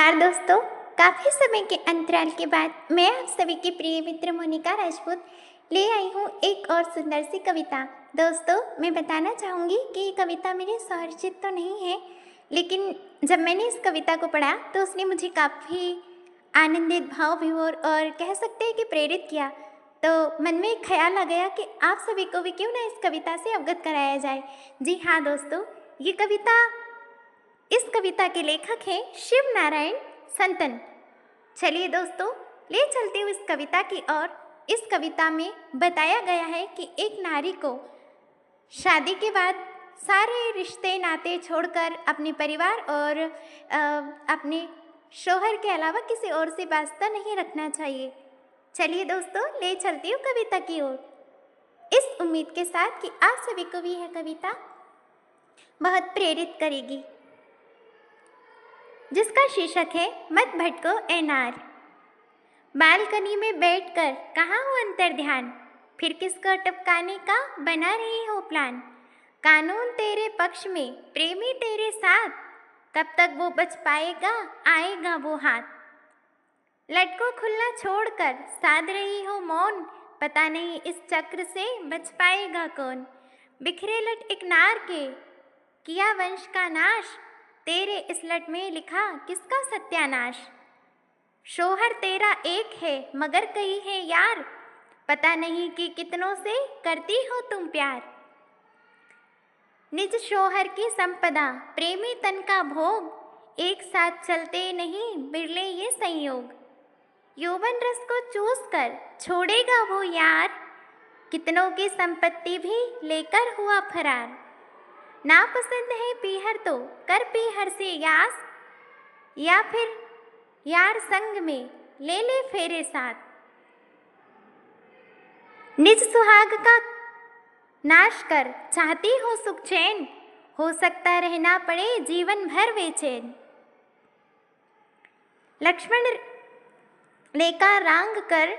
नमस्कार दोस्तों। काफ़ी समय के अंतराल के बाद मैं आप सभी की प्रिय मित्र मोनिका राजपूत ले आई हूँ एक और सुंदर सी कविता। दोस्तों, मैं बताना चाहूँगी कि ये कविता मेरी स्वरचित तो नहीं है, लेकिन जब मैंने इस कविता को पढ़ा तो उसने मुझे काफ़ी आनंदित, भाव विभोर और कह सकते हैं कि प्रेरित किया। तो मन में एक ख्याल आ गया कि आप सभी को भी क्यों ना इस कविता से अवगत कराया जाए। जी हाँ दोस्तों, इस कविता के लेखक हैं शिव नारायण संतन। चलिए दोस्तों, ले चलते हूँ इस कविता की ओर। इस कविता में बताया गया है कि एक नारी को शादी के बाद सारे रिश्ते नाते छोड़कर अपने परिवार और अपने शौहर के अलावा किसी और से वास्ता नहीं रखना चाहिए। चलिए दोस्तों, ले चलती हूँ कविता की ओर, इस उम्मीद के साथ कि आप सभी को भी यह कविता बहुत प्रेरित करेगी, जिसका शीर्षक है मत भटको ए नार। बालकनी में बैठकर कहाँ हो अंतर ध्यान, फिर किसको टपकाने का बना रही हो प्लान। कानून तेरे पक्ष में, प्रेमी तेरे साथ, कब तक वो बच पाएगा, आएगा वो हाथ। लटको खुला छोड़कर साध रही हो मौन, पता नहीं इस चक्र से बच पाएगा कौन। बिखरे लट एक नार के, किया वंश का नाश, तेरे इस लट में लिखा किसका सत्यानाश। शौहर तेरा एक है मगर कई है यार, पता नहीं कि कितनों से करती हो तुम प्यार। निज शौहर की संपदा, प्रेमी तन का भोग, एक साथ चलते नहीं बिरले ये संयोग। यौवन रस को चूस कर छोड़ेगा वो यार, कितनों की संपत्ति भी लेकर हुआ फरार। ना पसंद है पीहर तो कर पीहर से यास, या फिर यार संग में ले ले फेरे साथ। निज सुहाग का नाश कर चाहती हो सुख चैन, हो सकता रहना पड़े जीवन भर बेचैन। लक्ष्मण रेखा लांघ कर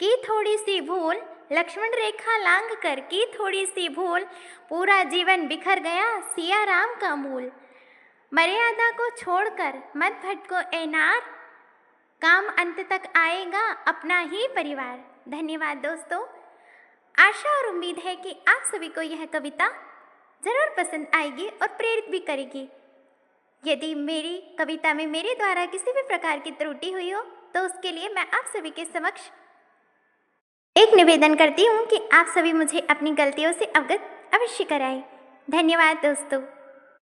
की थोड़ी सी भूल, लक्ष्मण रेखा लांघ कर की थोड़ी सी भूल, पूरा जीवन बिखर गया सिया राम का मूल। मर्यादा को छोड़कर मत भटको ए नार, काम अंत तक आएगा अपना ही परिवार। धन्यवाद दोस्तों। आशा और उम्मीद है कि आप सभी को यह कविता जरूर पसंद आएगी और प्रेरित भी करेगी। यदि मेरी कविता में मेरे द्वारा किसी भी प्रकार की त्रुटि हुई हो तो उसके लिए मैं आप सभी के समक्ष एक निवेदन करती हूँ कि आप सभी मुझे अपनी गलतियों से अवगत अवश्य कराएं। धन्यवाद दोस्तों।